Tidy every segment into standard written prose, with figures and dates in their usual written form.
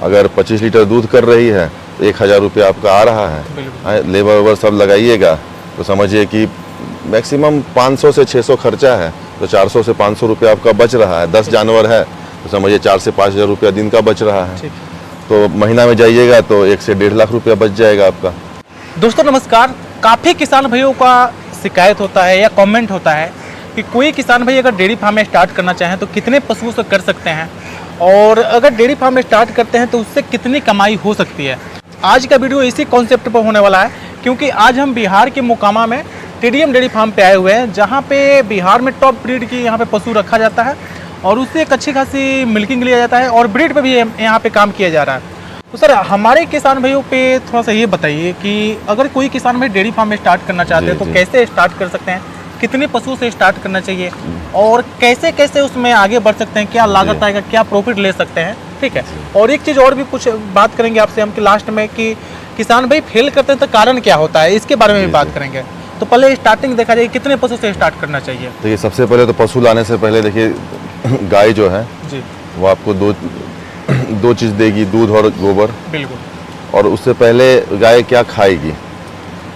अगर 25 लीटर दूध कर रही है तो 1000 रुपया आपका आ रहा है। लेबर वेबर सब लगाइएगा तो समझिए कि मैक्सिमम 500 से 600 खर्चा है, तो 400 से 500 रुपया आपका बच रहा है। 10 जानवर है तो समझिए 4 से 5 हज़ार रुपया दिन का बच रहा है। तो महीना में जाइएगा तो 1 से 1.5 लाख रुपया बच जाएगा आपका। दोस्तों नमस्कार। काफ़ी किसान भाइयों का शिकायत होता है या कमेंट होता है कि कोई किसान भाई अगर डेयरी फार्म स्टार्ट करना चाहें तो कितने पशुओं से कर सकते हैं, और अगर डेयरी फार्म स्टार्ट करते हैं तो उससे कितनी कमाई हो सकती है। आज का वीडियो इसी कॉन्सेप्ट पर होने वाला है, क्योंकि आज हम बिहार के मोकामा में टीडीएम डेयरी फार्म पे आए हुए हैं, जहाँ पे बिहार में टॉप ब्रीड की यहाँ पे पशु रखा जाता है और उससे एक अच्छी खासी मिल्किंग लिया जाता है और ब्रीड पे भी यहाँ पे काम किया जा रहा है। तो सर हमारे किसान भाइयों पे थोड़ा सा ये बताइए कि अगर कोई किसान भाई डेयरी फार्म में स्टार्ट करना चाहते हैं तो कैसे स्टार्ट कर सकते हैं, कितने पशु से स्टार्ट करना चाहिए और कैसे कैसे उसमें आगे बढ़ सकते हैं, क्या लागत आएगा, क्या प्रॉफिट ले सकते हैं। ठीक है, और एक चीज़ और भी कुछ बात करेंगे आपसे हम कि लास्ट में कि किसान भाई फेल करते हैं तो कारण क्या होता है, इसके बारे में भी बात करेंगे। तो पहले स्टार्टिंग देखा जाए कितने पशु से स्टार्ट करना चाहिए। देखिए सबसे पहले तो पशु लाने से पहले देखिए गाय जो है जी वो आपको दो चीज़ देगी, दूध और गोबर। बिल्कुल। और उससे पहले गाय क्या खाएगी,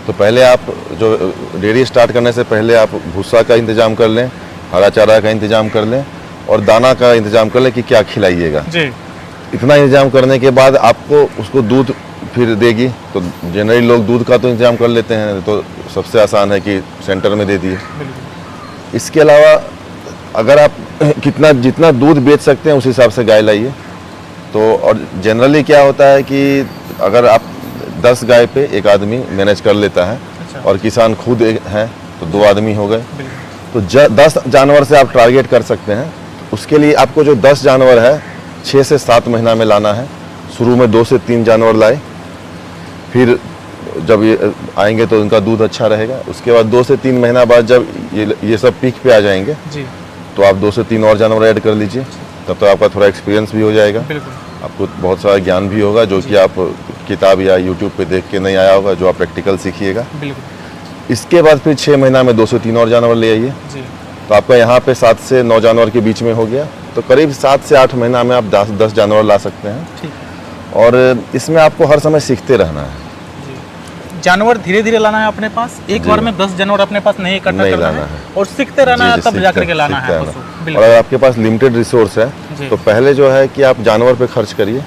तो पहले आप जो डेयरी स्टार्ट करने से पहले आप भूसा का इंतजाम कर लें, हरा चारा का इंतजाम कर लें और दाना का इंतजाम कर लें कि क्या खिलाइएगा। जी। इतना इंतजाम करने के बाद आपको उसको दूध फिर देगी। तो जनरली लोग दूध का तो इंतजाम कर लेते हैं, तो सबसे आसान है कि सेंटर में दे दिए। इसके अलावा अगर आप जितना दूध बेच सकते हैं उस हिसाब से गाय लाइए। तो और जनरली क्या होता है कि अगर आप 10 गाय पे एक आदमी मैनेज कर लेता है। अच्छा। और किसान खुद हैं तो 2 आदमी हो गए। तो 10 जानवर से आप टारगेट कर सकते हैं। उसके लिए आपको जो 10 जानवर है 6 से 7 महीना में लाना है। शुरू में 2 से 3 जानवर लाए, फिर जब ये आएंगे तो उनका दूध अच्छा रहेगा। उसके बाद 2 से 3 महीना बाद जब ये सब पीक पे आ जाएंगे जी, तो आप 2 से 3 और जानवर ऐड कर लीजिए। तब तो आपका थोड़ा एक्सपीरियंस भी हो जाएगा, आपको बहुत सारा ज्ञान भी होगा जो कि आप किताब या यूट्यूब पे देख के नहीं आया होगा, जो आप प्रैक्टिकल सीखिएगा। इसके बाद फिर 6 महीना में 2 से 3 और जानवर ले आइए। तो आपका यहाँ पे 7 से 9 जानवर के बीच में हो गया। तो करीब 7 से 8 महीना में आप 10 जानवर ला सकते हैं। और इसमें आपको हर समय सीखते रहना है। जानवर धीरे धीरे लाना है अपने पास, एक बार में 10 जानवर अपने पास नहीं इकट्ठा करना है और सीखते रहना है, तब जाकर के लाना है। और अगर आपके पास लिमिटेड रिसोर्स है तो पहले जो है कि आप जानवर पे खर्च करिए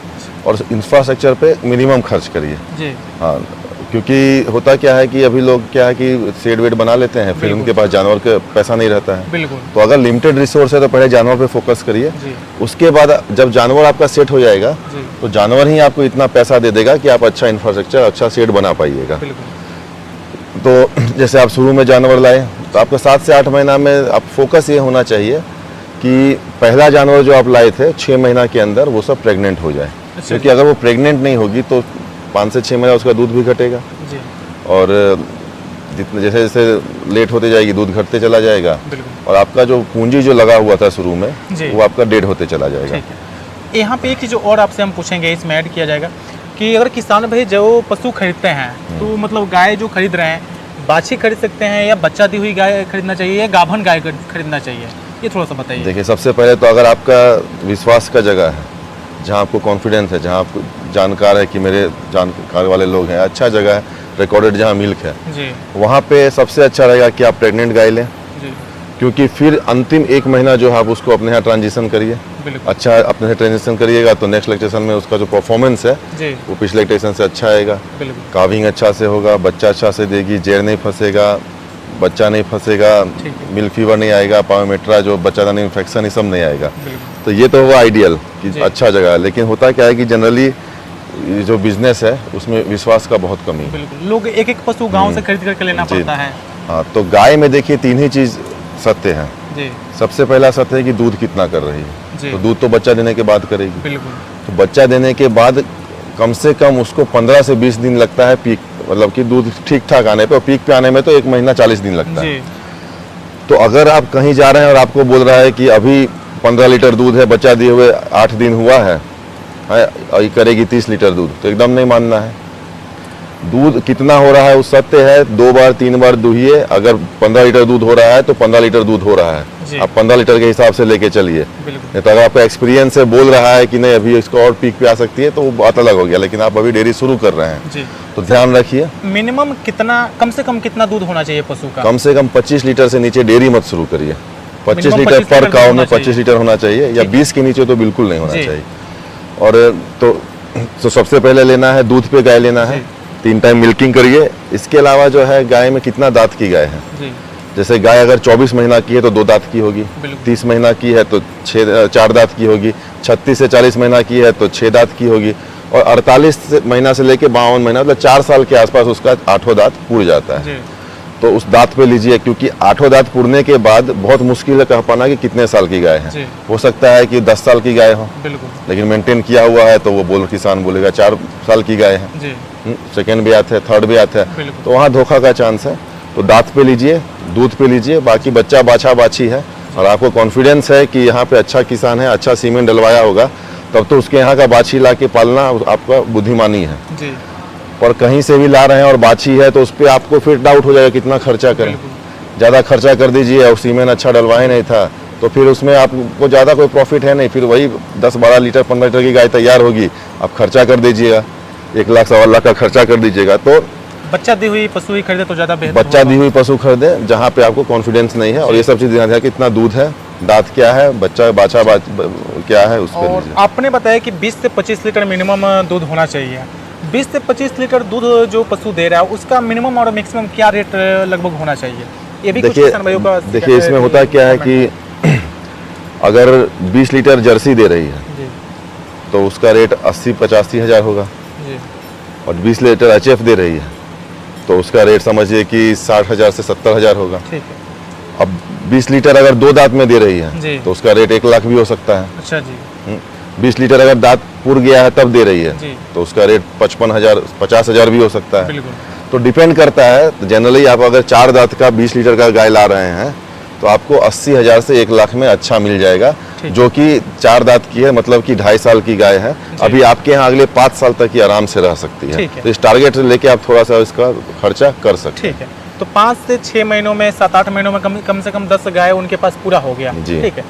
और इंफ्रास्ट्रक्चर पे मिनिमम खर्च करिए। हाँ, क्योंकि होता क्या है कि अभी लोग क्या है कि शेड वेड बना लेते हैं, फिर उनके पास जानवर का पैसा नहीं रहता है। तो अगर लिमिटेड रिसोर्स है तो पहले जानवर पे फोकस करिए। उसके बाद जब जानवर आपका सेट हो जाएगा तो जानवर ही आपको इतना पैसा दे देगा कि आप अच्छा इंफ्रास्ट्रक्चर, अच्छा शेड बना पाइएगा। तो जैसे आप शुरू में जानवर लाए तो आपका 7 से 8 महीना में आप फोकस ये होना चाहिए कि पहला जानवर जो आप लाए थे 6 महीना के अंदर वो सब प्रेग्नेंट हो जाए। क्योंकि अगर वो प्रेग्नेंट नहीं होगी तो 5 से 6 महीना उसका दूध भी घटेगा और जितने जैसे जैसे लेट होते जाएगी दूध घटते चला जाएगा और आपका जो पूंजी जो लगा हुआ था शुरू में वो आपका डेड होते चला जाएगा। यहाँ पे एक चीज़ और आपसे हम पूछेंगे, इसमें ऐड किया जाएगा कि अगर किसान भाई जो पशु खरीदते हैं तो मतलब गाय जो खरीद रहे हैं, बाछी खरीद सकते हैं या बच्चा दी हुई गाय खरीदना चाहिए या गाभन गाय खरीदना चाहिए, ये थोड़ा सा बताइए। देखिए सबसे पहले तो अगर आपका विश्वास का जगह है, जहाँ आपको कॉन्फिडेंस है, जहाँ आपको जानकार है कि मेरे जानकार वाले लोग हैं, अच्छा जगह है, रिकॉर्डेड जहाँ मिल्क है जी, वहाँ पे सबसे अच्छा रहेगा कि आप प्रेग्नेंट गाय लें जी। क्योंकि फिर अंतिम 1 महीना जो है आप उसको अपने यहाँ ट्रांजिशन करिए। अच्छा अपने से ट्रांजिशन करिएगा तो नेक्स्ट लैक्टेशन में उसका जो परफॉर्मेंस है वो पिछले लैक्टेशन से अच्छा आएगा। काविंग अच्छा से होगा, बच्चा अच्छा से देगी, जेर नहीं फंसेगा, बच्चा नहीं फंसेगा, मिल्क फीवर नहीं आएगा, पायोमेट्रा जो बच्चादानी इन्फेक्शन ये सब नहीं आएगा। तो ये तो हुआ आइडियल कि अच्छा जगह है। लेकिन होता क्या है कि जनरली जो बिजनेस है उसमें विश्वास का बहुत कमी है। लोग एक पशु गांव से खरीद करके लेना पड़ता है। हाँ, तो गाय में देखिए 3 ही चीज सत्य है जी। सबसे पहला सत्य है कि दूध कितना कर रही है। तो दूध तो बच्चा देने के बाद करेगी। तो बच्चा देने के बाद कम से कम उसको 15 से 20 दिन लगता है पीक, मतलब कि दूध ठीक ठाक आने पे, और पीक पे आने में तो 1 महीना 40 दिन लगता है। तो अगर आप कहीं जा रहे हैं और आपको बोल रहा है कि अभी 15 लीटर दूध है, बच्चा दिए हुए 8 दिन हुआ है और ये करेगी 30 लीटर दूध, तो एकदम नहीं मानना है। दूध कितना हो रहा है उस सत्य है, 2 बार 3 बार दुहिए, अगर 15 लीटर दूध हो रहा है तो 15 लीटर दूध हो रहा जी। है, आप 15 लीटर के हिसाब से लेके चलिए। बिल्कुल। नहीं तो अगर आपका एक्सपीरियंस है बोल रहा है कि नहीं अभी इसको और पीक पे आ सकती है तो वो बात अलग हो गया, लेकिन आप अभी डेयरी शुरू कर रहे हैं जी। तो ध्यान रखिए। मिनिमम कितना, कम से कम कितना दूध होना चाहिए पशु का? कम से कम 25 लीटर से नीचे डेयरी मत शुरू करिए। 25 Minimum लीटर 25 पर लीटर काउ होना में 25 चाहिए। लीटर होना चाहिए, या ठीक है। 20 के नीचे तो बिल्कुल नहीं होना जी। चाहिए। और तो सबसे पहले लेना है दूध पे गाय लेना है, जी। 3 टाइम मिल्किंग करिए। इसके अलावा जो है गाय में कितना दांत की गाय है, जी। जैसे गाय अगर 24 महीना की है तो 2 दांत की होगी, बिल्कुल। 30 महीना की है तो 4 दांत की होगी, 36 से 40 महीना की है तो 6 दांत की होगी, और 48 महीना से लेके 52 महीना मतलब 4 साल के आसपास उसका 8वां दांत पूर जाता है। जी। तो उस दांत पे लीजिए, क्योंकि 8वां दांत पुरने के बाद बहुत मुश्किल है कह पाना कि कितने साल की गाय जी। है। हो सकता है कि 10 साल की गाय हो, बिल्कुल। लेकिन मेंटेन किया हुआ है तो वो किसान बोलेगा 4 साल की गाय है। जी। सेकेंड भी आता है, थर्ड भी आता है, बिल्कुल। तो वहाँ धोखा का चांस है। तो दांत पे लीजिए, दूध पे लीजिए, बाकी बच्चा बाछा बाछी है और आपको कॉन्फिडेंस है कि यहाँ पे अच्छा किसान है, अच्छा सीमेंट डलवाया होगा, तब तो उसके यहाँ का बाछी ला के पालना आपका बुद्धिमानी है। जी। और कहीं से भी ला रहे हैं और बाछी है तो उस पर आपको फिर डाउट हो जाएगा कितना खर्चा करें। बिल्कुल। ज़्यादा खर्चा कर दीजिए और सीमेंट अच्छा डलवाए नहीं था तो फिर उसमें आपको ज़्यादा कोई प्रॉफिट है नहीं, फिर वही 10-12 लीटर 15 लीटर की गाय तैयार होगी, आप खर्चा कर दीजिएगा, 1 लाख 1.25 लाख का खर्चा कर दीजिएगा। तो बच्चा दी हुई पशु ही खरीदे तो ज़्यादा बेहतर बच्चा होगा। दी हुई पशु खरीदे जहाँ पे आपको कॉन्फिडेंस नहीं है, और ये सब चीज़ ध्यान रखिए, कितना दूध है, दांत क्या है, बच्चा बाछा क्या है, उस पर और लीजिए। आपने बताया कि 20 से 25 लीटर मिनिमम दूध होना चाहिए। 20 से 25 लीटर दूध जो पशु दे रहा है उसका मिनिमम और मैक्सिमम क्या रेट लगभग होना चाहिए? ये भी कुछ किसान भाइयों का देखिए इसमें होता क्या है कि अगर 20 लीटर जर्सी दे रही है जी। तो उसका रेट 80-85 हज़ार होगा, जी। और 20 लीटर HF दे रही है तो उसका रेट समझिए कि 60 हज़ार से 70 हज़ार होगा। ठीक है। अब 20 लीटर अगर 2 दांत में दे रही जी। है तो उसका रेट 1 लाख भी हो सकता है। अच्छा जी। 20 लीटर अगर दांत पुर गया है तब दे रही है जी। तो उसका रेट 55 हज़ार 50 हज़ार भी हो सकता है। बिल्कुल। तो डिपेंड करता है। जनरली आप अगर 4 दांत का 20 लीटर का गाय ला रहे हैं तो आपको 80 हज़ार से 1 लाख में अच्छा मिल जाएगा, ठीक। जो कि 4 दांत की है, मतलब कि 2.5 साल की गाय है। अभी आपके यहाँ अगले 5 साल तक ही आराम से रह सकती है। ठीक है। तो इस टारगेट से लेके आप थोड़ा सा इसका खर्चा कर सकते हैं। ठीक है। तो 5 से 6 महीनों में, 7-8 महीनों में कम से कम 10 गाय उनके पास पूरा हो गया। जी। ठीक है।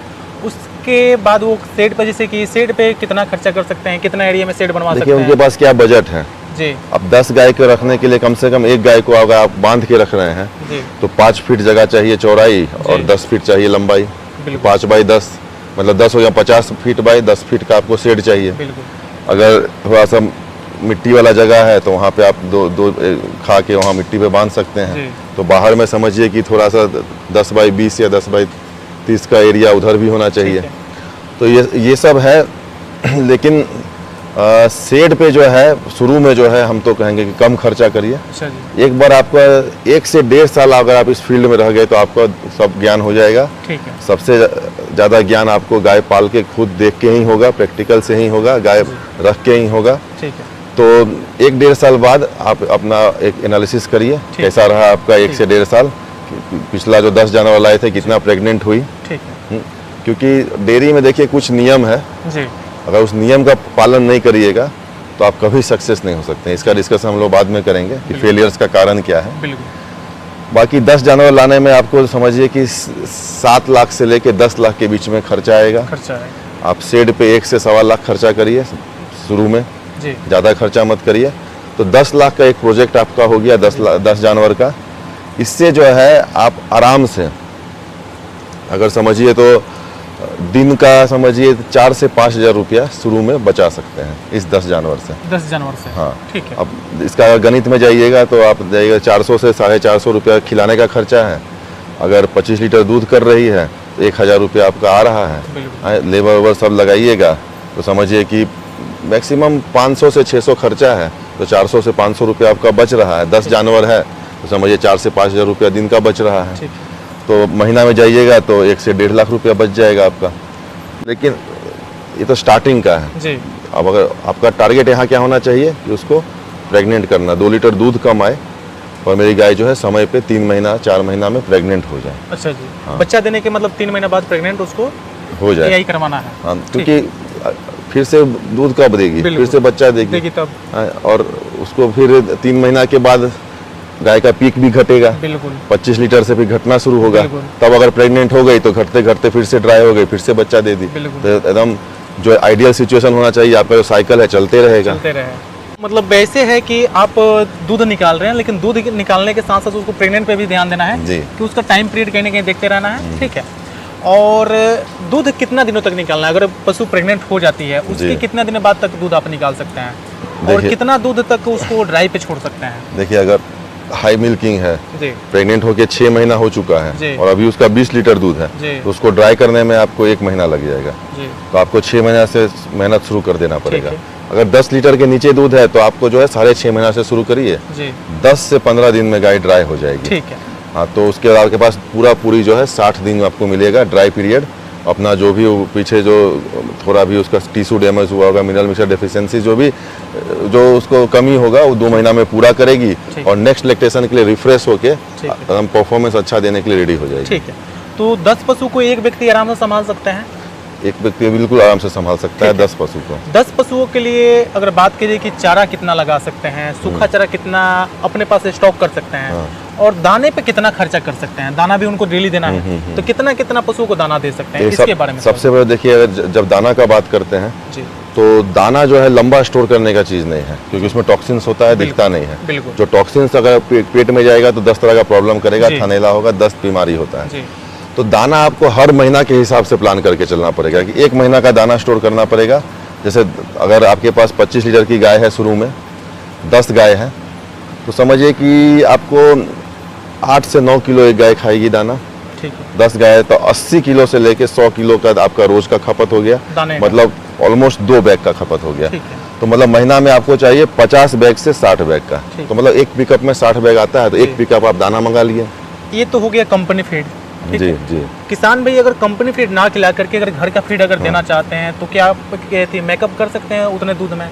उसके बाद वो शेड पे, जैसे कि शेड पे कितना खर्चा कर सकते हैं, कितना एरिया में शेड बनवा सकते देखिए हैं? उनके पास क्या बजट है। जी। अब 10 गाय को रखने के लिए कम से कम एक गाय को अगर आप बांध के रख रहे हैं जी। तो 5 फीट जगह चाहिए चौड़ाई और जी। 10 फीट चाहिए लंबाई। बिल्कुल। 5 बाई 10 मतलब 10 हो या 50 फीट बाई 10 फीट का आपको शेड चाहिए। बिल्कुल। अगर थोड़ा सा मिट्टी वाला जगह है तो वहाँ पे आप दो खा के वहाँ मिट्टी पे बांध सकते जी। हैं। तो बाहर में समझिए कि थोड़ा सा 10 बाई 20 या 10 बाई 30 का एरिया उधर भी होना चाहिए। ठीक है। तो ये सब है। लेकिन शेड पे जो है शुरू में जो है हम तो कहेंगे कि कम खर्चा करिए। अच्छा जी। एक बार आपका 1 से 1.5 साल अगर आप इस फील्ड में रह गए तो आपका सब ज्ञान हो जाएगा। ठीक है। सबसे ज़्यादा ज्ञान आपको गाय पाल के खुद देख के ही होगा, प्रैक्टिकल से ही होगा, गाय रख के ही होगा। ठीक है। तो 1-1.5 साल बाद आप अपना एक एनालिसिस करिए कैसा रहा आपका 1 से 1.5 साल। पिछला जो 10 जानवर लाए थे कितना प्रेग्नेंट हुई। ठीक है। क्योंकि डेयरी में देखिए कुछ नियम है, जी। अगर उस नियम का पालन नहीं करिएगा तो आप कभी सक्सेस नहीं हो सकते हैं। इसका डिस्कशन हम लोग बाद में करेंगे कि फेलियर्स का कारण क्या है। बिल्कुल। बाकी 10 जानवर लाने में आपको समझिए कि 7 लाख से लेके 10 लाख के बीच में खर्चा आएगा। खर्चा है। आप शेड पे 1 से 1.25 लाख खर्चा करिए शुरू में, जी। ज़्यादा खर्चा मत करिए। तो 10 लाख का एक प्रोजेक्ट आपका हो गया, 10 जानवर का। इससे जो है आप आराम से अगर समझिए तो दिन का समझिए 4 से 5 हज़ार रुपया शुरू में बचा सकते हैं इस 10 जानवर से। 10 जानवर से। हाँ। ठीक है। अब इसका अगर गणित में जाइएगा तो आप जाइएगा 400 से 450 रुपया खिलाने का खर्चा है। अगर 25 लीटर दूध कर रही है तो 1,000 रुपया आपका आ रहा है। बिल्कुल। लेबर वेबर सब लगाइएगा तो समझिए कि मैक्सिमम 500 से 600 खर्चा है, तो 400 से 500 रुपया आपका बच रहा है। 10 जानवर है तो समझिए 4 से 5 हज़ार रुपया दिन का बच रहा है। ठीक है। तो महीना में जाइएगा तो 1 से 1.5 लाख रुपया बच जाएगा आपका। लेकिन ये तो स्टार्टिंग का है। जी। अब अगर आपका टारगेट यहाँ क्या होना चाहिए कि उसको प्रेग्नेंट करना, 2 लीटर दूध कम आए और मेरी गाय जो है समय पे 3 महीना 4 महीना में प्रेग्नेंट हो जाए। अच्छा जी। हाँ। बच्चा देने के मतलब 3 महीना बाद प्रेग्नेंट उसको हो जाए यही करवाना है। हाँ, क्योंकि फिर से दूध कब देगी, फिर से बच्चा देगी तब। और उसको फिर 3 महीना के बाद गाय का पीक भी घटेगा, 25 लीटर से फिर घटना शुरू होगा। तब अगर प्रेग्नेंट हो गई तो घटते घटते फिर से ड्राई हो गई, फिर से बच्चा दे दी। तो एकदम जो आइडियल सिचुएशन होना चाहिए, आपका जो साइकिल है चलते रहेगा। मतलब वैसे है कि आप दूध निकाल रहे हैं, लेकिन दूध निकालने के साथ साथ उसको प्रेग्नेंट पे भी ध्यान देना है कि उसका टाइम पीरियड कहीं ना कहीं देखते रहना है, ठीक है। और दूध कितना दिनों तक निकालना है? अगर पशु प्रेग्नेंट हो जाती है उसके कितने दिन बाद तक दूध आप निकाल सकते हैं, और कितना दूध तक उसको ड्राई पे छोड़ सकते हैं? देखिए, अगर हाई मिल्किंग है, प्रेग्नेंट होके 6 महीना हो चुका है और अभी उसका 20 लीटर दूध है, तो उसको ड्राई करने में आपको 1 महीना लग जाएगा। तो आपको 6 महीना से मेहनत शुरू कर देना पड़ेगा। अगर 10 लीटर के नीचे दूध है तो आपको जो है 6.5 महीना से शुरू करिए, 10 से 15 दिन में गाय ड्राई हो जाएगी। ठीक है। हाँ, तो उसके बाद आपके पास पूरी जो है 60 दिन आपको मिलेगा ड्राई पीरियड। अपना जो भी पीछे जो थोड़ा भी उसका टिश्यू डैमेज हुआ होगा, मिनरल मिक्सचर डेफिशिएंसी जो उसको कमी होगा, वो 2 महीना में पूरा करेगी और नेक्स्ट लैक्टेशन के लिए रिफ्रेश होके हम परफॉर्मेंस अच्छा देने के लिए रेडी हो जाएगी। ठीक है। तो 10 पशु को एक व्यक्ति आराम से संभाल सकते हैं? एक व्यक्ति बिल्कुल आराम से संभाल सकता है 10 पशु को। 10 पशुओं के लिए अगर बात करिए कि चारा कितना लगा सकते हैं, सूखा चारा कितना अपने पास स्टॉक कर सकते हैं, और दाने पे कितना खर्चा कर सकते हैं? दाना भी उनको डेली देना है, तो कितना कितना पशुओं को दाना दे सकते हैं, इसके बारे में? सबसे पहले देखिए, अगर जब दाना का बात करते हैं तो दाना जो है लंबा स्टोर करने का चीज़ नहीं है, क्योंकि उसमें टॉक्सिन्स होता है, दिखता नहीं है। जो टॉक्सिन्स अगर पेट में जाएगा तो 10 तरह का प्रॉब्लम करेगा, थनैला होगा, 10 बीमारी होता है। तो दाना आपको हर महीना के हिसाब से प्लान करके चलना पड़ेगा कि 1 महीना का दाना स्टोर करना पड़ेगा। जैसे अगर आपके पास 25 लीटर की गाय है, शुरू में 10 गाय है, तो समझिए कि आपको 8 से 9 किलो एक गाय खाएगी दाना। ठीक है। 10 गाय है तो 80 किलो से लेके 100 किलो का आपका रोज का खपत हो गया, मतलब ऑलमोस्ट 2 बैग का खपत हो गया। तो मतलब महीना में आपको चाहिए 50 बैग से 60 बैग का। तो मतलब एक पिकअप में 60 बैग आता है, तो एक पिकअप आप दाना मंगा लिए। ये तो हो गया कंपनी फीड। जी जी। किसान भाई अगर कंपनी फीड ना खिला करके अगर घर का फीड अगर देना चाहते हैं तो क्या कहती मेकअप कर सकते हैं उतने दूध में?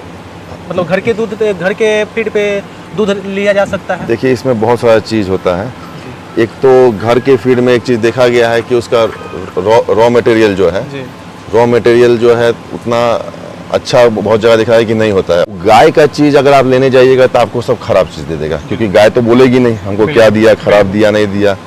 मतलब घर के फीड पे दूध लिया जा सकता है? देखिए, इसमें बहुत सारा चीज़ होता है। एक तो घर के फीड में एक चीज़ देखा गया है कि उसका रॉ मटेरियल जो है उतना अच्छा बहुत जगह दिखा है कि नहीं होता है। गाय का चीज़ अगर आप लेने जाइएगा तो आपको सब खराब चीज़ दे देगा, क्योंकि गाय तो बोलेगी नहीं हमको क्या दिया, खराब दिया, नहीं दिया।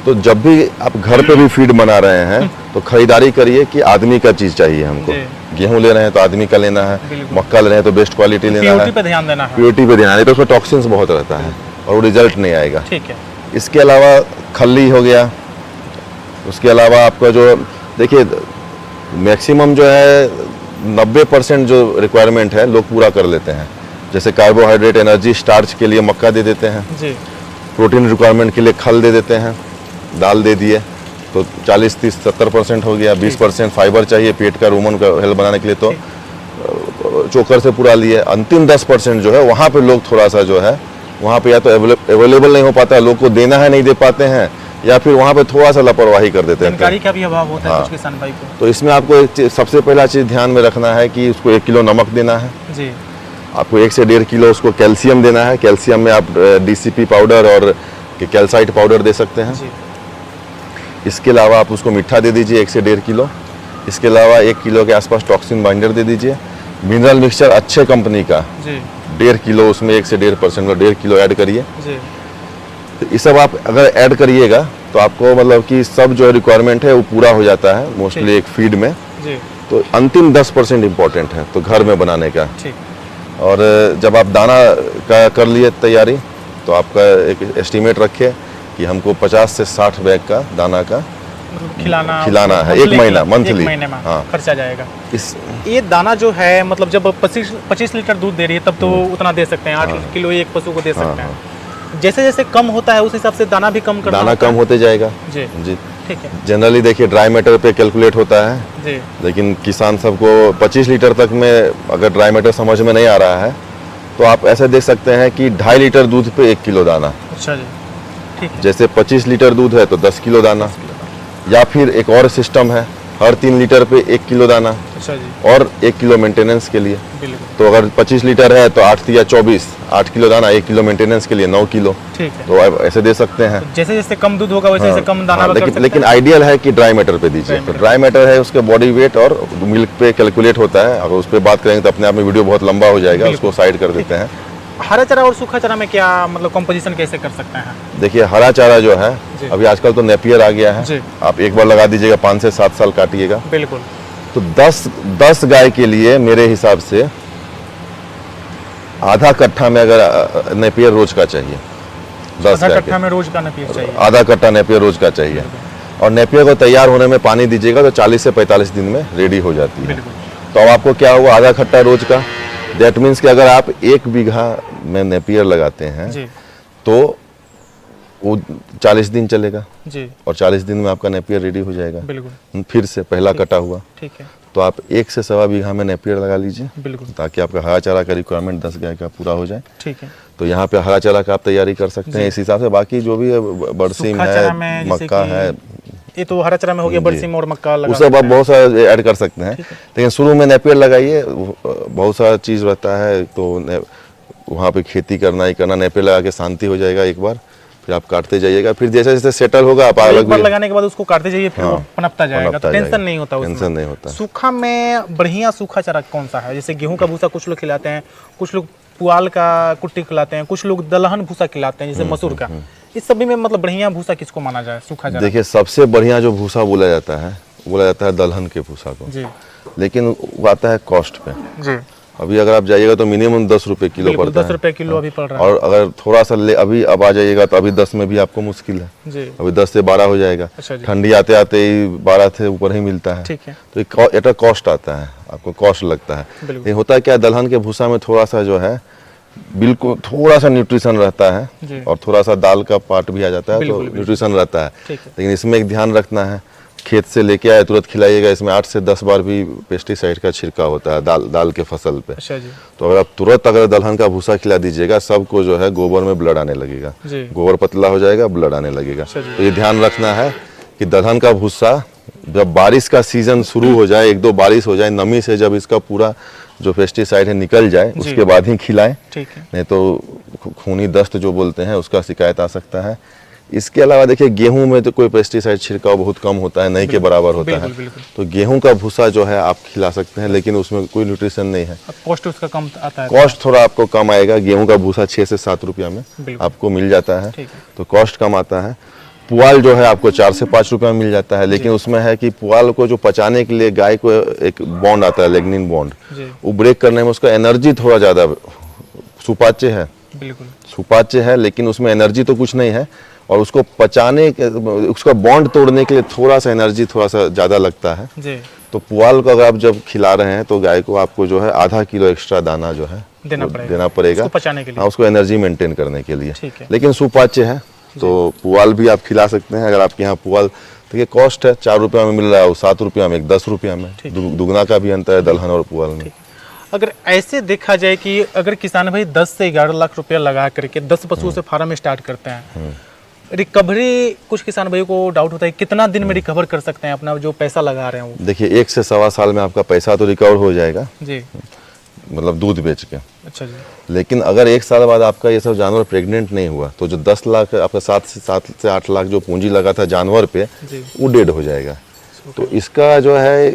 तो जब भी आप घर पे भी फीड बना रहे हैं तो खरीदारी करिए कि आदमी का चीज़ चाहिए हमको। गेहूं ले रहे हैं तो आदमी का लेना है, मक्का ले रहे हैं तो बेस्ट क्वालिटी लेना है, प्योरिटी पे ध्यान देना है। प्योरिटी पे ध्यान, तो उसमें टॉक्सिन्स बहुत रहता है और वो रिजल्ट नहीं आएगा। ठीक है। इसके अलावा खल्ली हो गया, उसके अलावा आपका जो देखिए मैक्सिमम जो है 90% जो रिक्वायरमेंट है लोग पूरा कर लेते हैं। जैसे कार्बोहाइड्रेट, एनर्जी, स्टार्च के लिए मक्का दे देते हैं जी। प्रोटीन रिक्वायरमेंट के लिए खल दे देते हैं, दाल दे दिए, तो 40, 30, 70% हो गया। 20% फाइबर चाहिए पेट का, रूमन का हेल्थ बनाने के लिए, तो चोकर से पूरा लिए। अंतिम 10% जो है वहाँ पे लोग थोड़ा सा जो है वहाँ पे या तो अवेलेबल नहीं हो पाता है, लोग को देना है नहीं दे पाते हैं, या फिर वहाँ पे थोड़ा सा लापरवाही कर देते हैं। जानकारी का भी अभाव होता है कुछ किसान भाई को। तो इसमें आपको सबसे पहला चीज़ ध्यान में रखना है कि उसको 1 किलो नमक देना है जी। आपको 1 से 1.5 किलो उसको कैल्शियम देना है। कैल्शियम में आप DCP पाउडर और कैल्साइट पाउडर दे सकते हैं जी। इसके अलावा आप उसको मीठा दे दीजिए 1 से 1.5 किलो। इसके अलावा 1 किलो के आसपास टॉक्सिन बाइंडर दे दीजिए। मिनरल मिक्सचर अच्छे कंपनी का जी 1.5 किलो, उसमें 1 से 1.5% का 1.5 किलो ऐड करिए जी। तो ये सब आप अगर ऐड करिएगा तो आपको मतलब कि सब जो रिक्वायरमेंट है वो पूरा हो जाता है मोस्टली एक फीड में जी। तो अंतिम 10% इम्पोर्टेंट है तो घर में बनाने का। और जब आप दाना का कर लिए तैयारी तो आपका एक एस्टिमेट रखिए कि हमको 50 से 60 बैग का दाना का खिलाना है 1 महीना, मंथली खर्चा जाएगा। ये दाना जो है मतलब जब 25 लीटर दूध दे रही है तब तो उतना दे सकते हैं, 8 किलो एक पशु को दे सकते हैं। जैसे जैसे कम होता है उस हिसाब से दाना भी कम करना, दाना कम होते जाएगा जी जी। ठीक है। जनरली देखिए ड्राई मैटर पे कैलकुलेट होता है जी। लेकिन किसान सबको 25 लीटर तक में अगर ड्राई मैटर समझ में नहीं आ रहा है तो आप ऐसे देख सकते हैं कि 2.5 लीटर दूध पे 1 किलो दाना। अच्छा जी, ठीक है। जैसे 25 लीटर दूध है तो 10 किलो दाना, या फिर एक और सिस्टम है हर 3 लीटर पे 1 किलो दाना। अच्छा जी, और 1 किलो मेंटेनेंस के लिए। बिल्कुल तो अगर 25 लीटर है तो 8 या 24, 8 किलो दाना, 1 किलो मेंटेनेंस के लिए 9 किलो। ठीक है। तो आप ऐसे दे सकते हैं। तो जैसे जैसे कम दूध होगा वैसे वैसे कम दाना कर सकते लेकिन हैं। आइडियल है कि ड्राई मैटर पे दीजिए। ड्राई तो मैटर ड्राई मैटर है, उसके बॉडी वेट और मिल्क पे कैलकुलेट होता है। अगर उस पर बात करेंगे तो अपने आप में वीडियो बहुत लंबा हो जाएगा, बिल्कुल। उसको साइड कर देते हैं। हरा चारा और सूखा चारा में क्या मतलब कंपोजिशन कैसे कर सकते हैं? देखिए हरा चारा जो है, जी। अभी आजकल तो नेपियर आ गया जी। है, आप एक बार लगा दीजिएगा, 5 से 7 साल काटिएगा। बिल्कुल। तो 10 गाय के लिए मेरे हिसाब से आधा कट्ठा में अगर नेपियर रोज का चाहिए, 10 आधा गाय कट्ठा में रोज का नपीर चाहिए। आधा कट्टा नेपियर रोज का चाहिए। और नेपियर को तैयार होने में पानी दीजिएगा तो 40 से 45 दिन में रेडी हो जाती है। बिल्कुल। तो अब आपको क्या हुआ, आधा कट्टा रोज का। दैट मीन्स कि अगर आप 1 बीघा में नेपियर लगाते हैं जी तो वो 40 दिन चलेगा जी, और 40 दिन में आपका नेपियर रेडी हो जाएगा। बिल्कुल फिर से पहला कटा हुआ, ठीक है। तो आप 1 से सवा बीघा में नेपियर लगा लीजिए, बिल्कुल ताकि आपका हरा चारा का रिक्वायरमेंट 10 गाय का पूरा हो जाए। ठीक है। तो यहाँ पे हरा चारा का आप तैयारी कर सकते हैं। इस हिसाब से बाकी जो भी है, बरसीम सूखा है, चारा में जैसे मक्का कि है, ये तो हरा चारा में हो गया, जी। बरसीम और मक्का लगा उस सब आप सकते हैं। बहुत सारा ऐड कर सकते हैं। लेकिन शुरू में नेपियर लगाइए, बहुत सारा चीज़ रहता है, तो वहाँ पे खेती करना ही करना। नेपियर लगा के शांति हो जाएगा एक बार, फिर आप काटते जाइएगा, फिर जैसे जैसे सेटल होगा आप एक अलग बार भी लगाने के बाद उसको काटते जाइए, फिर वो हाँ, पनपता जाएगा, तो पनपता टेंशन जाएगा। नहीं होता उसमें। टेंशन नहीं होता। सूखा में बढ़िया सूखा चारा कौन सा है? जैसे गेहूं का भूसा कुछ लोग खिलाते हैं, कुछ लोग पुआल का कुट्टी खिलाते हैं, कुछ लोग दलहन भूसा खिलाते हैं, जैसे मसूर का। इस सभी में मतलब बढ़िया भूसा किसको माना जाए सूखा चारा? देखिए सबसे बढ़िया जो भूसा बोला जाता है दलहन के भूसा को। जी लेकिन वो आता है कॉस्ट पे। जी, अभी अगर आप जाइएगा तो मिनिमम 10 रुपए किलो बिल्कुल पड़ता 10 है। रुपए किलो अभी पड़ रहा है। और अगर थोड़ा सा अभी अब आ जाइएगा तो अभी 10 में भी आपको मुश्किल है। जी अभी 10 से 12 हो जाएगा। अच्छा जी। ठंडी आते आते ही 12 से ऊपर ही मिलता है। ठीक है। तो ये कॉस्ट आता है, आपको कॉस्ट लगता है। बिल्कुल। लेकिन होता है क्या, दलहन के भूसा में थोड़ा सा जो है बिल्कुल थोड़ा सा न्यूट्रिशन रहता है, जी। और थोड़ा सा दाल का पार्ट भी आ जाता है, तो बिल्कुल, बिल्कुल। न्यूट्रिशन रहता है। ठीक है। लेकिन इसमें एक ध्यान रखना है, खेत से लेके आए तुरंत खिलाइएगा। इसमें 8 से 10 बार भी पेस्टिसाइड का छिड़काव होता है दाल के फसल पे। अच्छा जी तो अगर आप तुरंत अगर दलहन का भूसा खिला दीजिएगा, सबको जो है गोबर में ब्लड आने लगेगा, जी। गोबर पतला हो जाएगा, ब्लड आने लगेगा। अच्छा जी। तो ये ध्यान रखना है कि दलहन का भूसा जब बारिश का सीजन शुरू हो जाए, 1-2 बारिश हो जाए, नमी से जब इसका पूरा जो पेस्टिसाइड है निकल जाए, जी। उसके बाद ही खिलाएं। ठीक है। नहीं तो खूनी दस्त जो बोलते हैं उसका शिकायत आ सकता है। इसके अलावा देखिए गेहूं में तो कोई पेस्टिसाइड छिड़काव बहुत कम होता है, नहीं के बराबर होता है। बिल्कुल, बिल्कुल। तो गेहूं का भूसा जो है आप खिला सकते हैं, लेकिन उसमें कोई न्यूट्रिशन नहीं है। अब कॉस्ट उसका कम आता है। कॉस्ट थोड़ा आपको कम आएगा। गेहूं का भूसा 6 से 7 रुपया में बिल्कुल। आपको मिल जाता है, ठीक है। तो कॉस्ट कम आता है। पुआल जो है आपको 4 से 5 रुपया में मिल जाता है, लेकिन उसमें है कि पुआल को जो पचाने के लिए गाय को एक बॉन्ड आता है, लिग्निन बॉन्ड, जी वो ब्रेक करने में उसका एनर्जी थोड़ा ज़्यादा, सुपाच्य है, बिल्कुल। सुपाच्य है, लेकिन उसमें एनर्जी तो कुछ नहीं है। और उसको पचाने के, उसका बॉन्ड तोड़ने के लिए थोड़ा सा एनर्जी थोड़ा सा ज़्यादा लगता है। जी तो पुआल को अगर आप जब खिला रहे हैं तो गाय को आपको जो है आधा किलो एक्स्ट्रा दाना जो है देना वो पड़ेगा। देना पड़ेगा, उसको पचाने के लिए। हाँ, उसको एनर्जी मेंटेन करने के लिए। ठीक है। लेकिन सुपाच्य है तो पुआल भी आप खिला सकते हैं। अगर आपके यहाँ पुआल, देखिए कॉस्ट है 4 रुपया में मिल रहा है, वो 7 रुपया में, 10 रुपया में, दुगना का भी अंतर है दलहन और पुआल में। अगर ऐसे देखा जाए कि अगर किसान भाई 10 से 11 लाख रुपया लगा करके 10 पशुओं से फार्म स्टार्ट करते हैं, रिकवरी कुछ किसान भाइयों को डाउट होता है कितना दिन में रिकवर कर सकते हैं अपना जो पैसा लगा रहे हैं वो? देखिए 1 से सवा साल में आपका पैसा तो रिकवर हो जाएगा, जी मतलब दूध बेच के। अच्छा जी, लेकिन अगर 1 साल बाद आपका ये सब जानवर प्रेग्नेंट नहीं हुआ तो जो 10 लाख आपका 7 से 8 लाख जो पूंजी लगा था जानवर पे, जी वो डेड हो जाएगा। तो इसका जो है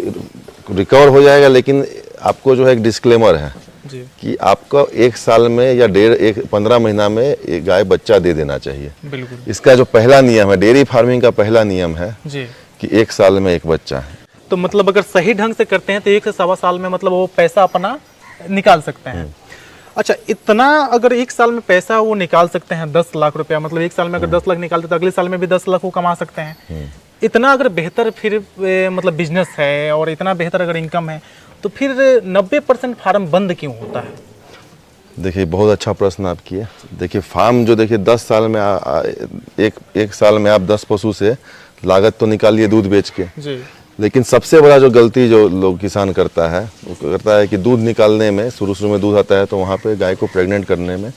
रिकवर हो जाएगा, लेकिन आपको जो है एक डिस्क्लेमर है जी कि आपका 1 साल में या 15 महीना में एक गाय बच्चा दे देना चाहिए। बिल्कुल इसका जो पहला नियम है, डेयरी फार्मिंग का पहला नियम है जी। कि 1 साल में एक बच्चा है। तो मतलब अगर सही ढंग से करते हैं तो 1 से सवा साल में मतलब वो पैसा अपना निकाल सकते हैं। अच्छा, इतना अगर 1 साल में पैसा वो निकाल सकते हैं 10 लाख रुपया, मतलब 1 साल में अगर 10 लाख निकालते तो अगले साल में भी 10 लाख वो कमा सकते हैं। इतना अगर बेहतर फिर मतलब बिजनेस है और इतना बेहतर अगर इनकम है तो फिर 90% फार्म बंद क्यों होता है? देखिए बहुत अच्छा प्रश्न आप किए। देखिए फार्म जो, देखिए 10 साल में एक साल में आप 10 पशु से लागत तो निकालिए दूध बेच के, जी लेकिन सबसे बड़ा जो गलती जो लोग किसान करता है वो करता है कि दूध निकालने में, शुरू में दूध आता है तो वहाँ पे गाय को प्रेग्नेंट करने में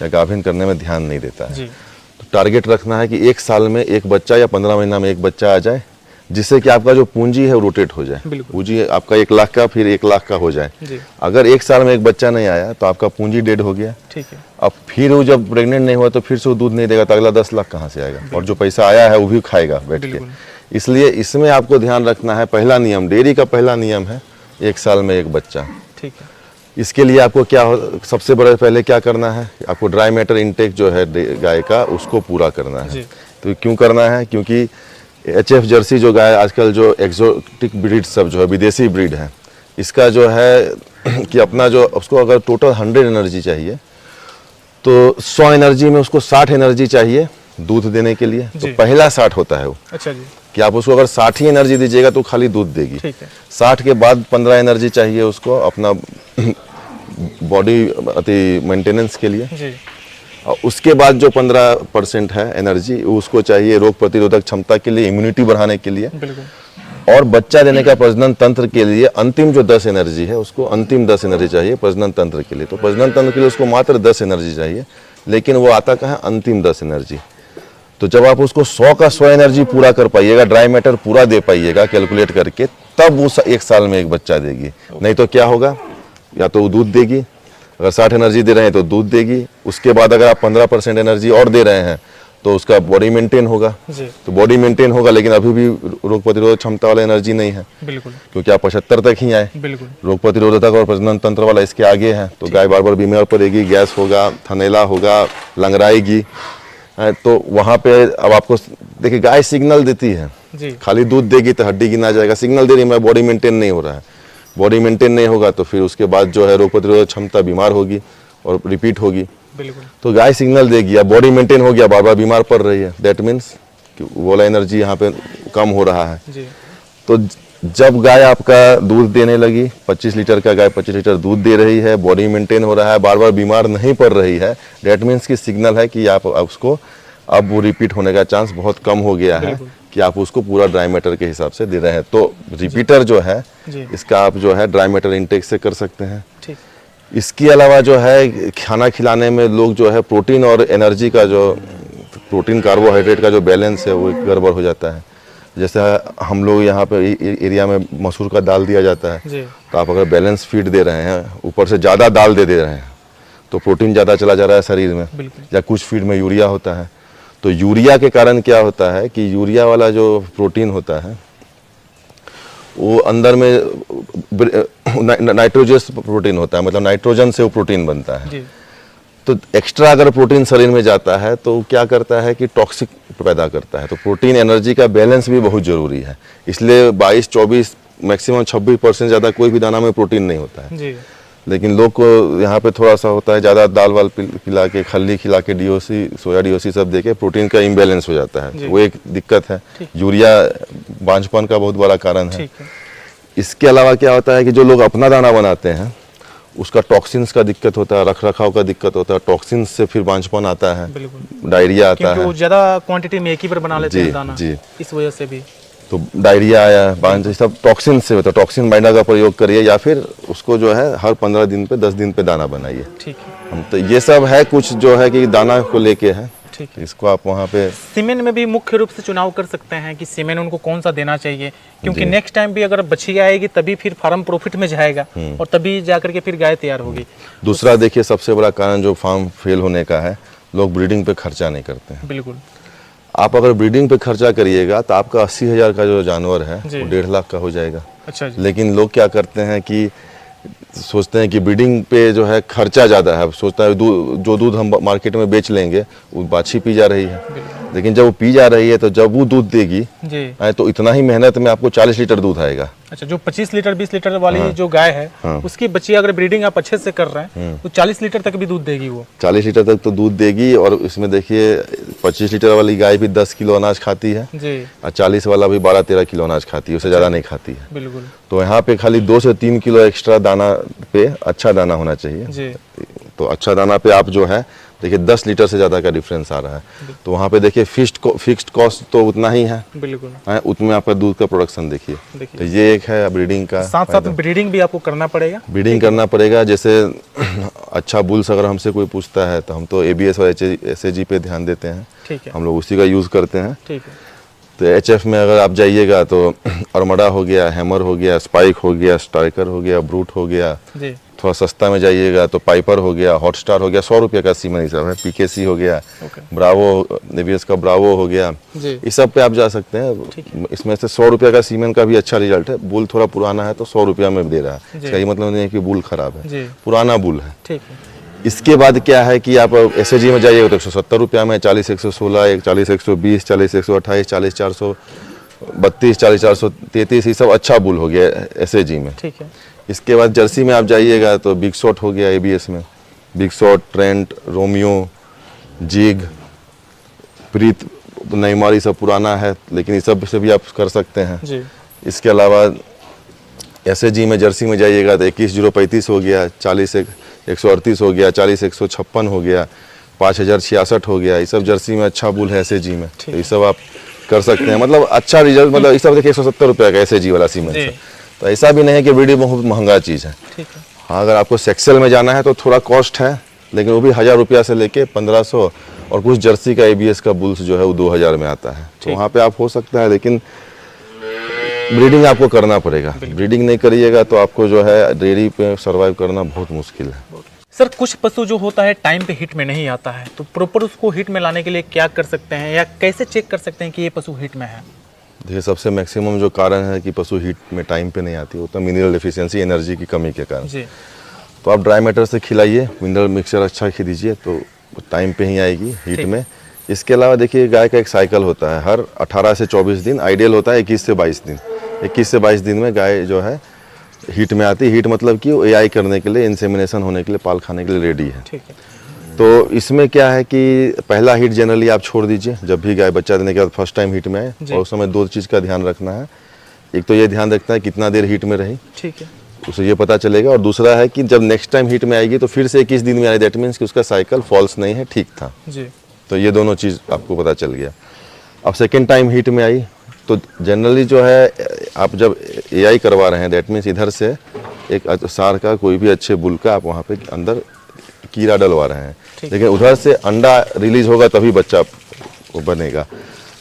या गाभिन करने में ध्यान नहीं देता है। जी तो टारगेट रखना है कि 1 साल में एक बच्चा या 15 महीना में एक बच्चा आ जाए, जिससे कि आपका जो पूंजी है वो रोटेट हो जाए। बिल्कुल। पूंजी आपका 1 लाख का फिर 1 लाख का हो जाए। जी। अगर 1 साल में एक बच्चा नहीं आया तो आपका पूंजी डेड हो गया। ठीक है। अब फिर वो जब प्रेग्नेंट नहीं हुआ तो फिर से वो दूध नहीं देगा तो अगला 10 लाख कहाँ से आएगा, और जो पैसा आया है वो भी खाएगा बैठ के। बिल्कुल। इसलिए इसमें आपको ध्यान रखना है, पहला नियम, डेयरी का पहला नियम है 1 साल में एक बच्चा। ठीक है। इसके लिए आपको सबसे बड़ा पहले क्या करना है, आपको ड्राई मैटर इनटेक जो है गाय का उसको पूरा करना है। जी। तो क्यों करना है, क्योंकि HF जर्सी जो गाय आजकल जो एक्सोटिक ब्रीड सब जो है विदेशी ब्रीड है, इसका जो है कि अपना जो उसको अगर टोटल 100 एनर्जी चाहिए तो 100 एनर्जी में उसको 60 एनर्जी चाहिए दूध देने के लिए। तो जी। पहला 60 होता है वो, अच्छा जी। कि आप उसको अगर 60 ही एनर्जी दीजिएगा तो खाली दूध देगी। ठीक है। 60 के बाद 15 एनर्जी चाहिए उसको अपना बॉडी मेंटेनेंस के लिए। जी। और उसके बाद जो 15% है एनर्जी उसको चाहिए रोग प्रतिरोधक क्षमता के लिए, इम्यूनिटी बढ़ाने के लिए, बिल्कुल। और बच्चा देने का प्रजनन तंत्र के लिए अंतिम जो 10 एनर्जी है उसको अंतिम 10 एनर्जी चाहिए प्रजनन तंत्र के लिए। तो प्रजनन तंत्र के लिए उसको मात्र 10 एनर्जी चाहिए, लेकिन वो आता कहाँ है, अंतिम 10 एनर्जी। तो जब आप उसको 100 का 100 एनर्जी पूरा कर पाइएगा, ड्राई मैटर पूरा दे पाइएगा कैलकुलेट करके, तब वो 1 साल में एक बच्चा देगी। नहीं तो क्या होगा, या तो वो दूध देगी, अगर 60 एनर्जी दे रहे हैं तो दूध देगी, उसके बाद अगर आप 15% एनर्जी और दे रहे हैं तो उसका बॉडी मेंटेन होगा। जी। तो बॉडी मेंटेन होगा, लेकिन अभी भी रोग प्रतिरोधक क्षमता वाला एनर्जी नहीं है, बिल्कुल। क्योंकि आप 75 तक ही आए। बिल्कुल। रोग प्रतिरोधक और प्रजनन तंत्र वाला इसके आगे है, तो गाय बार बार बीमार पड़ेगी, गैस होगा, थनेला होगा, लंगड़ाएगी। तो वहाँ पे अब आपको देखिए गाय सिग्नल देती है, जी। खाली दूध देगी तो हड्डी गिना जाएगा, सिग्नल दे रही है मैं बॉडी मेंटेन नहीं हो रहा है। बॉडी मेंटेन नहीं होगा तो फिर उसके बाद जो है रोग प्रतिरोधक क्षमता बीमार होगी और रिपीट होगी। बिल्कुल। तो गाय सिग्नल देगी, अब बॉडी मेंटेन हो गया, बार बार बीमार पड़ रही है, दैट मीन्स कि वो वाला एनर्जी यहाँ पे कम हो रहा है। जी। तो जब गाय आपका दूध देने लगी, 25 लीटर का गाय 25 लीटर दूध दे रही है, बॉडी मेंटेन हो रहा है, बार बार बीमार नहीं पड़ रही है, दैट मीन्स की सिग्नल है कि आप उसको अब वो रिपीट होने का चांस बहुत कम हो गया है, कि आप उसको पूरा ड्राई मैटर के हिसाब से दे रहे हैं। तो रिपीटर जो है इसका आप जो है ड्राई मैटर इनटेक से कर सकते हैं। ठीक। इसके अलावा जो है खाना खिलाने में लोग जो है प्रोटीन और एनर्जी का जो प्रोटीन कार्बोहाइड्रेट का जो बैलेंस है वो गड़बड़ हो जाता है। जैसे हम लोग यहाँ पे एरिया में मसूर का दाल दिया जाता है, जी। तो आप अगर बैलेंस फीड दे रहे हैं, ऊपर से ज़्यादा दाल दे रहे हैं, तो प्रोटीन ज़्यादा चला जा रहा है शरीर में। बिल्कुल। या कुछ फीड में यूरिया होता है, तो यूरिया के कारण क्या होता है कि यूरिया वाला जो प्रोटीन होता है वो अंदर में नाइट्रोजस प्रोटीन होता है, मतलब नाइट्रोजन से वो प्रोटीन बनता है। जी। तो एक्स्ट्रा अगर प्रोटीन शरीर में जाता है तो क्या करता है कि टॉक्सिक पैदा करता है। तो प्रोटीन एनर्जी का बैलेंस भी बहुत ज़रूरी है, इसलिए 22-24 मैक्सिमम 26% ज़्यादा कोई भी दाना में प्रोटीन नहीं होता है। जी। लेकिन लोग को यहाँ पे थोड़ा सा होता है, ज़्यादा दाल वाल पिला के, खल्ली खिला के, डीओसी सोया डीओसी सब दे के प्रोटीन का इम्बैलेंस हो जाता है, वो एक दिक्कत है। यूरिया बांझपन का बहुत बड़ा कारण है। ठीक है। इसके अलावा क्या होता है कि जो लोग अपना दाना बनाते हैं उसका टॉक्सिन्स का दिक्कत होता है, रख रखाव का दिक्कत होता है, टॉक्सिन्स से फिर बांझपन आता है, बिल्कुल। डायरिया आता क्योंकि है। वो ज़्यादा क्वांटिटी में एक ही बार बना लेते हैं दाना, जी। इस वजह से भी तो डायरिया आया, बांझ, सब टॉक्सिन से होता है। टॉक्सिन बाइंडर का प्रयोग करिए, या फिर उसको जो है हर 15 दिन पे 10 दिन पे दाना बनाइए। ठीक है। हम तो ये सब है कुछ जो है कि दाना को लेके है। ठीक है। इसको आप वहाँ पे सीमेन में भी मुख्य रूप से चुनाव कर सकते हैं कि सीमेन उनको कौन सा देना चाहिए, क्योंकि नेक्स्ट टाइम भी अगर बछी आएगी तभी फिर फार्म प्रॉफिट में जाएगा और तभी जाकर के फिर गाय तैयार होगी। दूसरा देखिए सबसे बड़ा कारण जो फार्म फेल होने का है, लोग ब्रीडिंग पे खर्चा नहीं करते हैं। बिल्कुल। आप अगर ब्रीडिंग पे खर्चा करिएगा तो आपका 80,000 का जो जानवर है जी। वो 1.5 लाख का हो जाएगा। अच्छा जी। लेकिन लोग क्या करते हैं कि सोचते हैं कि ब्रीडिंग पे जो है खर्चा ज़्यादा है, सोचता है जो दूध हम मार्केट में बेच लेंगे वो बाछी पी जा रही है। लेकिन जब वो पी जा रही है तो जब वो दूध देगी जी। तो इतना ही मेहनत में आपको 40 लीटर दूध आएगा। अच्छा, जो 25 लीटर 20 लीटर वाली जो गाय है उसकी बच्ची अगर ब्रीडिंग आप अच्छे से कर रहे हैं तो 40 लीटर तक भी दूध देगी वो। 40 लीटर तक तो दूध देगी, और इसमें देखिए 25 लीटर वाली गाय भी 10 किलो अनाज खाती है जी। और 40 वाला भी 12-13 किलो अनाज खाती है, उससे ज़्यादा नहीं खाती है। बिल्कुल। तो यहाँ पे खाली 2 से 3 किलो एक्स्ट्रा दाना पे अच्छा दाना होना चाहिए जी। तो अच्छा दाना पे आप जो है देखिए 10 लीटर से ज़्यादा का डिफरेंस आ रहा है। तो वहाँ पे देखिए फिक्स्ड कॉस्ट तो उतना ही है, बिल्कुल, उतने आपका दूध का प्रोडक्शन देखिए। तो ये एक है ब्रीडिंग का। साथ साथ ब्रीडिंग भी आपको करना पड़ेगा। ब्रीडिंग करना पड़ेगा। जैसे अच्छा बुल्स अगर हमसे कोई पूछता है तो हम तो ABS और SAG पे ध्यान देते हैं। ठीक है। हम लोग उसी का यूज़ करते हैं। ठीक है। तो HF में अगर आप जाइएगा तो अरमड़ा हो गया, हैमर हो गया, स्पाइक हो गया, स्ट्राइकर हो गया, ब्रूट हो गया। जी थोड़ा सस्ता में जाइएगा तो पाइपर हो गया, हॉटस्टार हो गया, 100 रुपये का सीमेंट ही सब है, PKC हो गया, ओके ब्रावो, ABS का ब्रावो हो गया, जी इस सब पे आप जा सकते ठीक हैं। इसमें से 100 रुपये का सीमेंट का भी अच्छा रिजल्ट है। बुल थोड़ा पुराना है तो 100 रुपया में दे रहा है, जी। इसका ये मतलब नहीं है कि बुल खराब है, जी पुराना बुल है। ठीक है इसके बाद क्या है कि आप SAG में जाइएगा तो 170 रुपया में 40 116, 40 120, 40 128, 40 432, 40 433, ये सब अच्छा बुल हो गया SAG में। ठीक है इसके बाद जर्सी में आप जाइएगा तो बिग शॉट हो गया ABS में, big shot, Trent, Romeo, Jig, Preet, Neymar, ये सब पुराना है लेकिन इस सब से भी आप कर सकते हैं। जी इसके अलावा SAG में जर्सी में जाइएगा तो 21035 हो गया, 40 138 हो गया, 40 156 हो गया, 5066 हो गया। ये सब जर्सी में अच्छा बुल है SAG में, तो ये सब आप कर सकते हैं। मतलब अच्छा रिजल्ट, मतलब ये सब देखिए 170 रुपये का SAG वाला सीमेंट जी है। तो ऐसा भी नहीं है कि वीडियो बहुत महंगा चीज़ है। ठीक है हाँ, अगर आपको सेक्सेल में जाना है तो थोड़ा कॉस्ट है, लेकिन वो भी 1000 रुपया से लेके 1500, और कुछ जर्सी का ABS का बुल्स जो है वो 2000 में आता है। तो वहाँ पे आप हो सकता है, लेकिन ब्रीडिंग आपको करना पड़ेगा। ब्रीडिंग नहीं करिएगा तो आपको जो है डेयरी पे सर्वाइव करना बहुत मुश्किल है। सर कुछ पशु जो होता है टाइम पे हिट में नहीं आता है, तो प्रॉपर उसको हिट में लाने के लिए क्या कर सकते हैं या कैसे चेक कर सकते हैं कि ये पशु हिट में है? देखिए, सबसे मैक्सिमम जो कारण है कि पशु हीट में टाइम पे नहीं आती, वो तो मिनरल डिफिशियंसी, एनर्जी की कमी के कारण। जी तो आप ड्राई मैटर से खिलाइए, मिनरल मिक्सचर अच्छा खिला दीजिए तो टाइम पे ही आएगी हीट ठीक। में। इसके अलावा देखिए, गाय का एक साइकिल होता है, हर 18 से 24 दिन, आइडियल होता है 21 से 22 दिन। 21 से 22 दिन में गाय जो है हीट में आती है। हीट मतलब कि वो AI करने के लिए, इंसेमिनेशन होने के लिए, पाल खाने के लिए रेडी है। ठीक है तो इसमें क्या है कि पहला हीट जनरली आप छोड़ दीजिए जब भी गाय बच्चा देने के बाद फर्स्ट टाइम हीट में आए, जी। और उस समय 2 चीज़ का ध्यान रखना है। एक तो ये ध्यान रखना है कितना देर हीट में रही, ठीक है उसे ये पता चलेगा। और दूसरा है कि जब नेक्स्ट टाइम हीट में आएगी तो फिर से 21 दिन में आए, दैट मीन्स कि उसका साइकिल फॉल्स नहीं है, ठीक था। जी तो ये दोनों चीज़ आपको पता चल गया। अब सेकेंड टाइम हीट में आई तो जनरली जो है आप जब AI करवा रहे हैं, दैट मीन्स इधर से एक सार का कोई भी अच्छे बुल का आप वहाँ पे अंदर कीड़ा डलवा रहे हैं, ठीक। लेकिन उधर से अंडा रिलीज होगा तभी बच्चा वो बनेगा।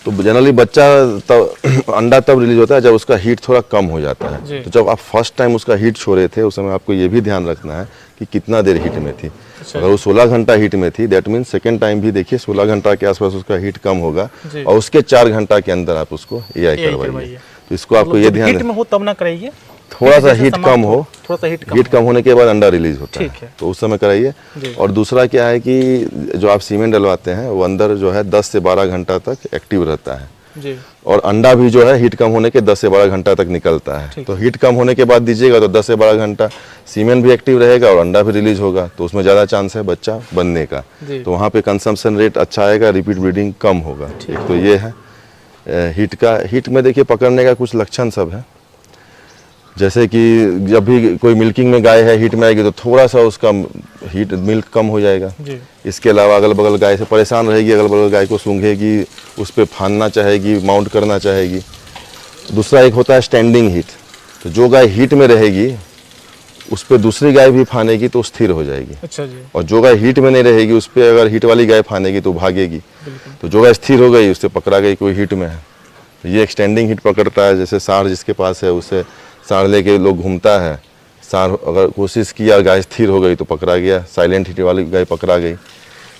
तो जनरली बच्चा तब अंडा तब रिलीज होता है जब उसका हीट थोड़ा कम हो जाता जी। है। तो जब आप फर्स्ट टाइम उसका हीट छोड़े थे उस समय आपको ये भी ध्यान रखना है कि कितना देर हीट में थी। अच्छा। अगर वो 16 घंटा हीट में थी, दैट मीन्स सेकेंड टाइम भी देखिए 16 घंटा के आसपास उसका हीट कम होगा, जी। और उसके 4 घंटा के अंदर आप उसको AI करवाइए। करवाइए। तो इसको आपको ये ध्यान हिट में हो तब ना कराइए, थोड़ा सा जैसे हीट समाप्त कम हो, थोड़ा सा हीट हीट कम होने के बाद अंडा रिलीज होता ठीक है, है। तो उस समय कराइए। जी। और दूसरा क्या है कि जो आप सीमेंट डलवाते हैं वो अंदर जो है 10 से 12 घंटा तक एक्टिव रहता है, जी और अंडा भी जो है हीट कम होने के 10 से 12 घंटा तक निकलता है। ठीक। तो हीट कम होने के बाद दीजिएगा तो 10 से 12 घंटा सीमेंट भी एक्टिव रहेगा और अंडा भी रिलीज होगा, तो उसमें ज़्यादा चांस है बच्चा बनने का। जी। तो वहाँ पे कंजम्पशन रेट अच्छा आएगा, रिपीट ब्रीडिंग कम होगा। एक तो ये है हीट का। हीट में देखिए पकड़ने का कुछ लक्षण सब है, जैसे कि जब भी कोई मिल्किंग में गाय है हीट में आएगी तो थोड़ा सा उसका हीट मिल्क कम हो जाएगा। जी इसके अलावा अगल बगल गाय से परेशान रहेगी, अगल बगल गाय को सूंघेगी, उस पर फानना चाहेगी, माउंट करना चाहेगी। दूसरा एक होता है स्टैंडिंग हीट, तो जो गाय हीट में रहेगी उस पर दूसरी गाय भी फानेगी तो स्थिर हो जाएगी, अच्छा जी और जो गाय हीट में नहीं रहेगी उस पर अगर हीट वाली गाय फानेगी तो भागेगी। तो जो गाय स्थिर हो गई उससे पकड़ा गई, कोई हीट में है तो ये एक्सटेंडिंग हीट पकड़ता है। जैसे सांड जिसके पास है उससे सांड लेके लोग घूमता है, सांड अगर कोशिश किया गाय स्थिर हो गई तो पकड़ा गया, साइलेंट हीट वाली गाय पकड़ा गई।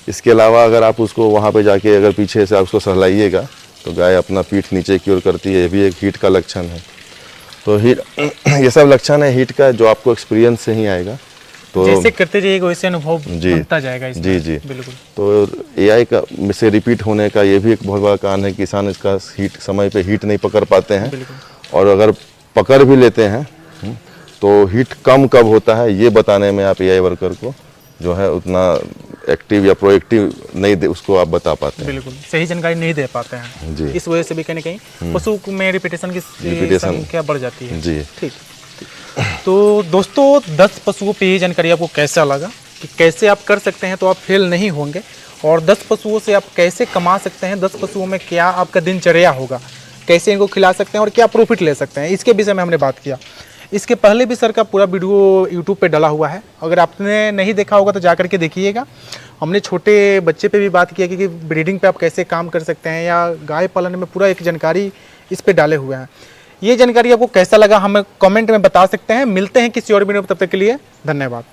इसके अलावा अगर आप उसको वहाँ पे जाके अगर पीछे से आप उसको सहलाइएगा तो गाय अपना पीठ नीचे की ओर करती है, ये भी एक हीट का लक्षण है। तो हीट ये सब लक्षण है हीट का जो आपको एक्सपीरियंस से ही आएगा। तो जैसे करते जाइएगा वैसे अनुभव जी। बनता जाएगा इसमें। जी जी बिल्कुल तो AI का से रिपीट होने का ये भी एक बहुत बड़ा कारण है। किसान इसका हीट समय पे हीट नहीं पकड़ पाते हैं, बिल्कुल और अगर पकड़ भी लेते हैं तो हीट कम कब होता है ये बताने में आप AI वर्कर को जो है उतना एक्टिव या प्रोएक्टिव नहीं दे, उसको आप बता पाते हैं। बिल्कुल सही जानकारी नहीं दे पाते हैं जी। इस वजह से भी कहीं ना कहीं पशु में रिपीटेशन की रिपीटेशन संख्या बढ़ जाती है। जी। ठीक। तो दोस्तों 10 पशुओं पे ये जानकारी आपको कैसा लगा कि कैसे आप कर सकते हैं तो आप फेल नहीं होंगे, और 10 पशुओं से आप कैसे कमा सकते हैं, 10 पशुओं में क्या आपका दिनचर्या होगा, कैसे इनको खिला सकते हैं और क्या प्रॉफिट ले सकते हैं, इसके विषय में हमने बात किया। इसके पहले भी सर का पूरा वीडियो यूट्यूब पे डाला हुआ है, अगर आपने नहीं देखा होगा तो जा करके देखिएगा। हमने छोटे बच्चे पे भी बात किया कि ब्रीडिंग पे आप कैसे काम कर सकते हैं, या गाय पालन में पूरा एक जानकारी इस पे डाले हुए हैं। ये जानकारी आपको कैसा लगा हमें कमेंट में बता सकते हैं। मिलते हैं किसी और वीडियो में, तब तक के लिए धन्यवाद।